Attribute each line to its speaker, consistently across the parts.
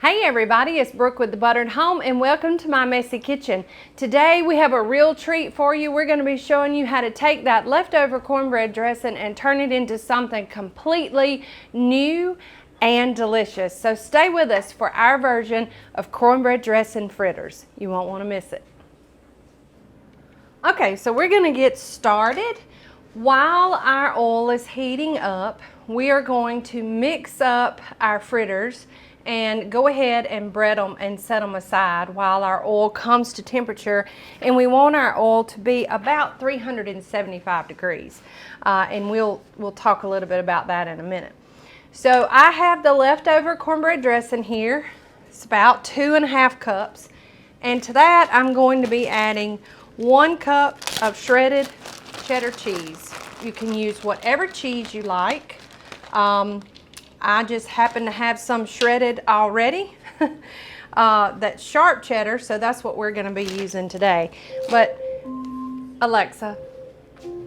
Speaker 1: Hey everybody, it's Brooke with The Buttered Home and welcome to my messy kitchen. Today we have a real treat for you. We're going to be showing you how to take that leftover cornbread dressing and turn it into something completely new and delicious. So stay with us for our version of cornbread dressing fritters. You won't want to miss it. Okay, so we're going to get started. While our oil is heating up, we are going to mix up our fritters and go ahead and bread them and set them aside while our oil comes to temperature. And we want our oil to be about 375 degrees. And we'll talk a little bit about that in a minute. So I have the leftover cornbread dressing here. It's about 2½ cups. And to that, I'm going to be adding 1 cup of shredded cheddar cheese. You can use whatever cheese you like. I just happen to have some shredded already. That's sharp cheddar, so that's what we're going to be using today. But Alexa,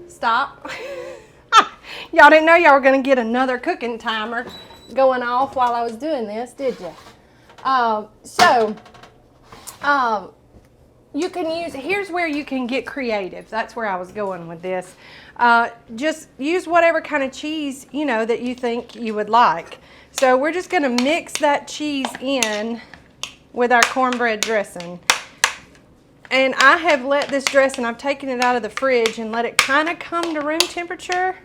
Speaker 1: stop. Y'all didn't know y'all were going to get another cooking timer going off while I was doing this, did you? You can use, here's where you can get creative. That's where I was going with this. Just use whatever kind of cheese, you know, that you think you would like. So we're just going to mix that cheese in with our cornbread dressing. And I have let this dressing, I've taken it out of the fridge and let it kind of come to room temperature.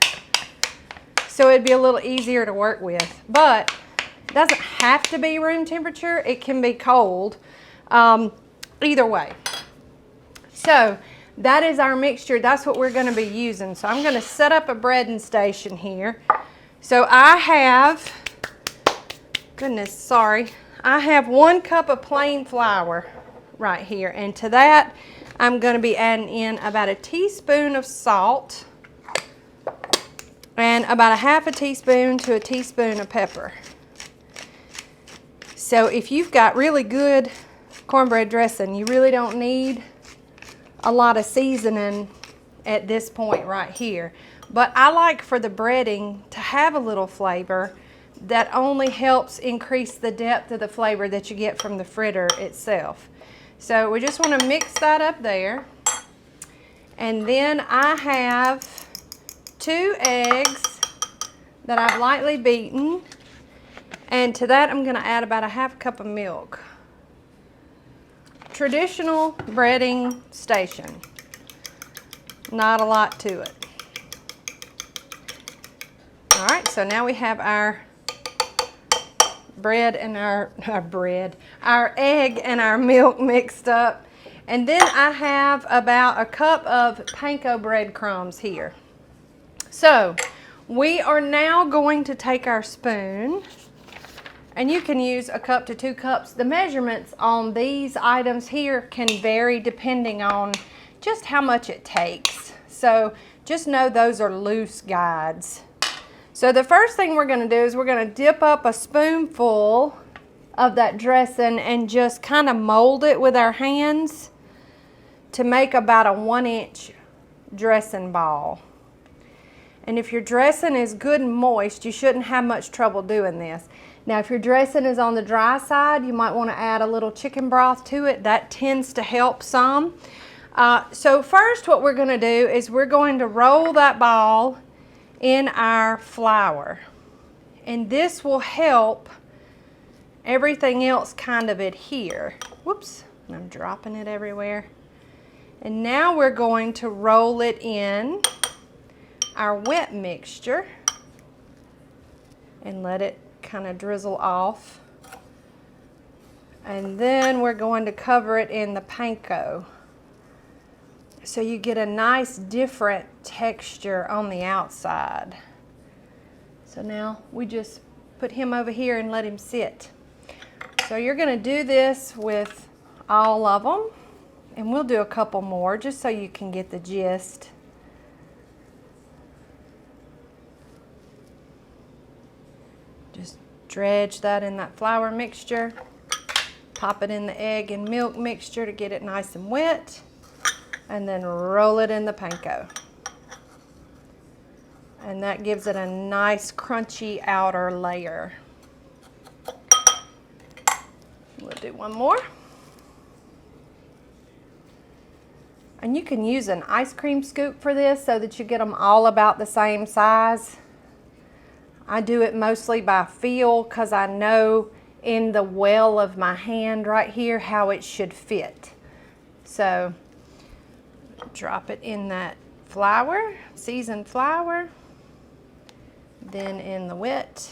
Speaker 1: So it'd be a little easier to work with. But it doesn't have to be room temperature. It can be cold. Either way. So that is our mixture. That's what we're going to be using. So I'm going to set up a breading station here. So I have, I have 1 cup of plain flour right here. And to that, I'm going to be adding in about 1 teaspoon of salt and about 1/2 teaspoon to 1 teaspoon of pepper. So if you've got really good cornbread dressing, you really don't need a lot of seasoning at this point right here. But I like for the breading to have a little flavor that only helps increase the depth of the flavor that you get from the fritter itself. So we just want to mix that up there. And then I have 2 eggs that I've lightly beaten. And to that I'm going to add about 1/2 cup of milk. Traditional breading station. Not a lot to it. All right, so now we have our bread and our egg and our milk mixed up. And then I have about 1 cup of panko breadcrumbs here. So we are now going to take our spoon. And you can use 1 cup to 2 cups. The measurements on these items here can vary depending on just how much it takes. So just know those are loose guides. So the first thing we're going to do is we're going to dip up a spoonful of that dressing and just kind of mold it with our hands to make about a 1-inch dressing ball. And if your dressing is good and moist, you shouldn't have much trouble doing this. Now, if your dressing is on the dry side, you might want to add a little chicken broth to it. That tends to help some. So first, what we're going to do is we're going to roll that ball in our flour. And this will help everything else kind of adhere. Whoops, I'm dropping it everywhere. And now we're going to roll it in our wet mixture and let it kind of drizzle off. And then we're going to cover it in the panko. So you get a nice different texture on the outside. So now we just put him over here and let him sit. So you're going to do this with all of them. And we'll do a couple more just so you can get the gist. Just dredge that in that flour mixture. Pop it in the egg and milk mixture to get it nice and wet. And then roll it in the panko. And that gives it a nice crunchy outer layer. Do one more. And you can use an ice cream scoop for this so that you get them all about the same size. I do it mostly by feel because I know in the well of my hand right here how it should fit. So drop it in that flour, seasoned flour, then in the wet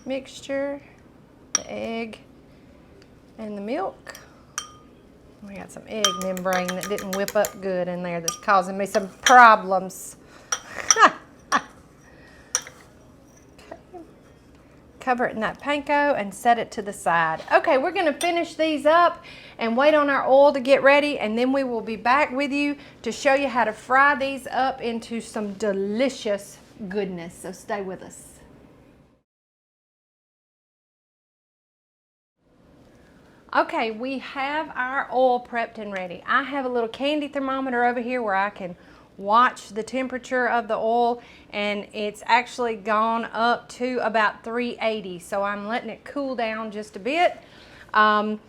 Speaker 1: mixture, the egg and the milk. We got some egg membrane that didn't whip up good in there that's causing me some problems. Cover it in that panko and set it to the side. Okay, we're gonna finish these up and wait on our oil to get ready, and then we will be back with you to show you how to fry these up into some delicious goodness. So stay with us. Okay, we have our oil prepped and ready. I have a little candy thermometer over here where I can watch the temperature of the oil, and it's actually gone up to about 380, so I'm letting it cool down just a bit. But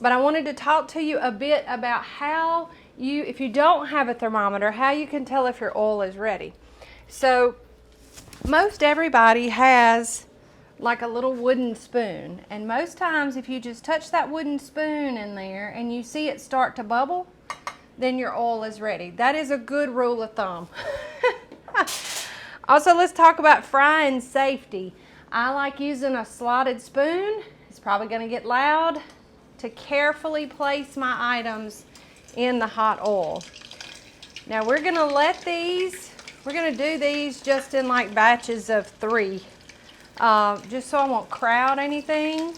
Speaker 1: I wanted to talk to you a bit about how you, if you don't have a thermometer, how you can tell if your oil is ready. So most everybody has like a little wooden spoon, and most times if you just touch that wooden spoon in there and you see it start to bubble, then your oil is ready. That is a good rule of thumb. Also, let's talk about frying safety. I like using a slotted spoon. It's probably going to get loud, to carefully place my items in the hot oil. Now we're going to let these, we're going to do these just in like batches of 3, just so I won't crowd anything,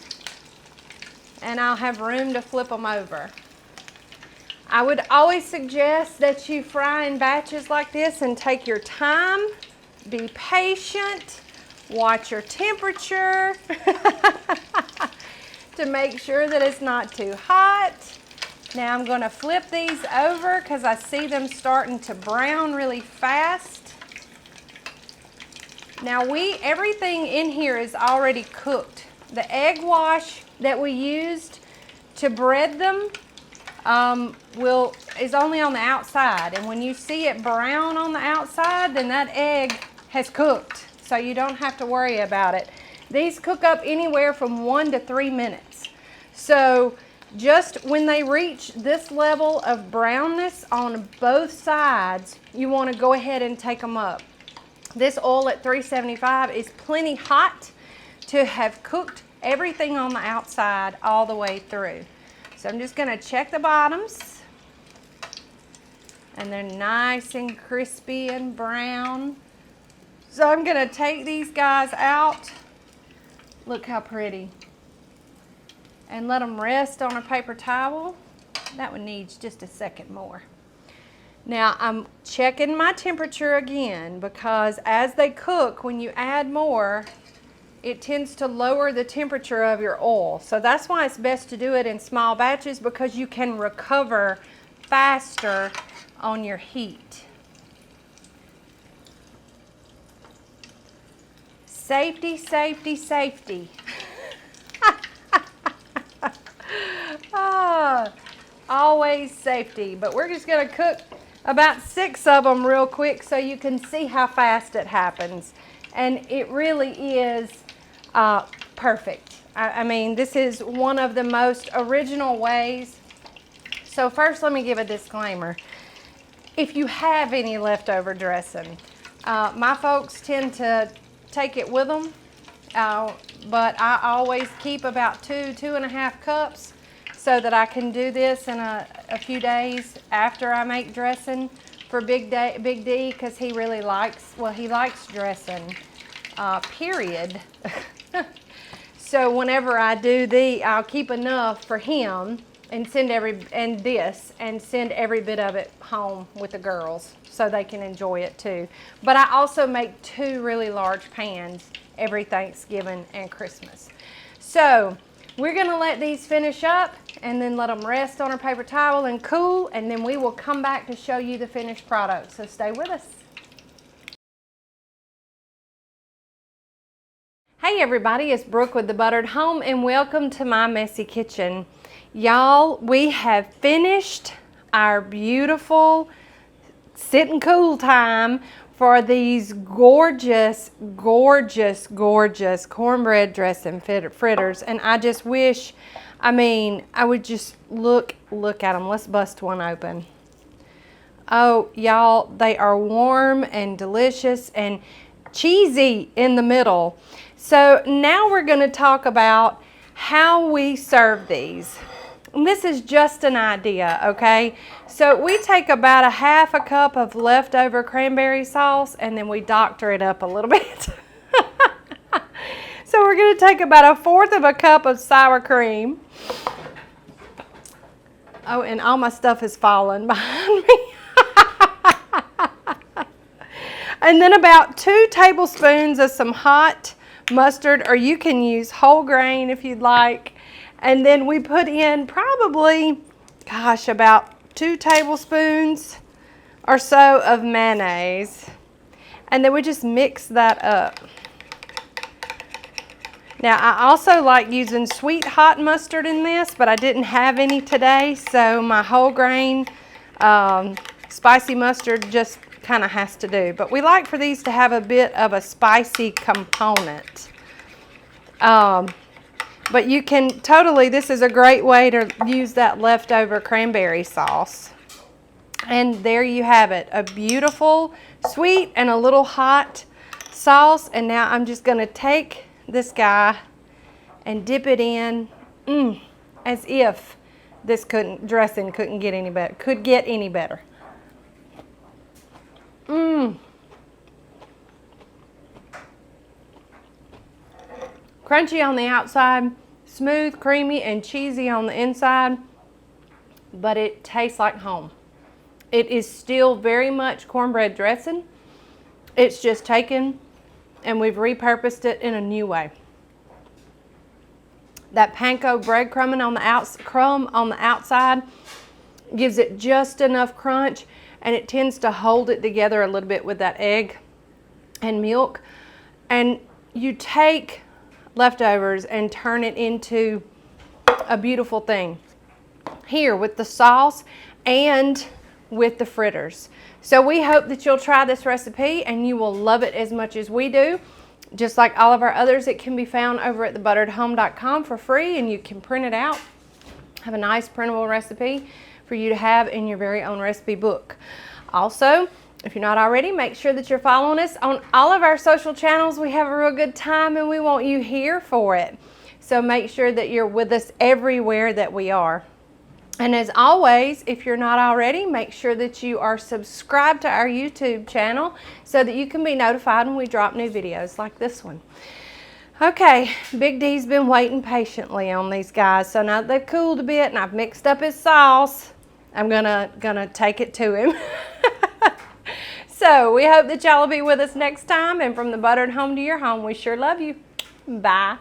Speaker 1: and I'll have room to flip them over. I would always suggest that you fry in batches like this and take your time, be patient, watch your temperature to make sure that it's not too hot. Now I'm going to flip these over because I see them starting to brown really fast. Now everything in here is already cooked. The egg wash that we used to bread them is only on the outside, and when you see it brown on the outside, then that egg has cooked, so you don't have to worry about it. These cook up anywhere from 1 to 3 minutes. So just when they reach this level of brownness on both sides, you want to go ahead and take them up. This oil at 375 is plenty hot to have cooked everything on the outside all the way through. So I'm just going to check the bottoms, and they're nice and crispy and brown. So I'm going to take these guys out. Look how pretty. And let them rest on a paper towel. That one needs just a second more. Now I'm checking my temperature again, because as they cook, when you add more, it tends to lower the temperature of your oil. So that's why it's best to do it in small batches, because you can recover faster on your heat. Safety, safety, safety. Always safety. But we're just going to cook about 6 of them real quick so you can see how fast it happens. And it really is perfect. I mean, this is one of the most original ways. So first, let me give a disclaimer. If you have any leftover dressing, my folks tend to take it with them, but I always keep about 2.5 cups so that I can do this in a few days after I make dressing for Big D, because he really likes, well, he likes dressing, period. So whenever I do I'll keep enough for him and send every bit of it home with the girls so they can enjoy it too. But I also make 2 really large pans every Thanksgiving and Christmas. So we're going to let these finish up and then let them rest on a paper towel and cool, and then we will come back to show you the finished product. So stay with us. Hey Hey everybody, it's Brooke with The Buttered Home and welcome to my messy kitchen. Y'all, we have finished our beautiful sit and cool time for these gorgeous, gorgeous, gorgeous cornbread dressing fritters. And I just wish, I would just look at them. Let's bust one open. Oh, y'all, they are warm and delicious and cheesy in the middle. So now we're going to talk about how we serve these. And this is just an idea, okay? So we take about a half a cup of leftover cranberry sauce and then we doctor it up a little bit. So we're going to take about 1/4 of a cup of sour cream. Oh, and all my stuff is falling behind me. And then about 2 tablespoons of some hot mustard, or you can use whole grain if you'd like. And then we put in probably, gosh, about 2 tablespoons or so of mayonnaise. And then we just mix that up. Now, I also like using sweet hot mustard in this, but I didn't have any today, so my whole grain spicy mustard just kind of has to do. But we like for these to have a bit of a spicy component. But you can totally, this is a great way to use that leftover cranberry sauce. And there you have it, a beautiful sweet and a little hot sauce. And now I'm just going to take this guy and dip it in, as if this dressing couldn't get any better, could get any better. Crunchy on the outside, smooth, creamy, and cheesy on the inside, but it tastes like home. It is still very much cornbread dressing. It's just taken and we've repurposed it in a new way. That panko breadcrumb on the outside gives it just enough crunch, and it tends to hold it together a little bit with that egg and milk. And you take leftovers and turn it into a beautiful thing here with the sauce and with the fritters. So we hope that you'll try this recipe and you will love it as much as we do. Just like all of our others, it can be found over at thebutteredhome.com for free, and you can print it out. Have a nice printable recipe for you to have in your very own recipe book. Also, if you're not already, make sure that you're following us on all of our social channels. We have a real good time and we want you here for it. So make sure that you're with us everywhere that we are. And as always, if you're not already, make sure that you are subscribed to our YouTube channel so that you can be notified when we drop new videos like this one. Okay, Big D's been waiting patiently on these guys. So now that they've cooled a bit and I've mixed up his sauce, I'm gonna take it to him. So we hope that y'all will be with us next time. And from the Buttered Home to your home, we sure love you. Bye.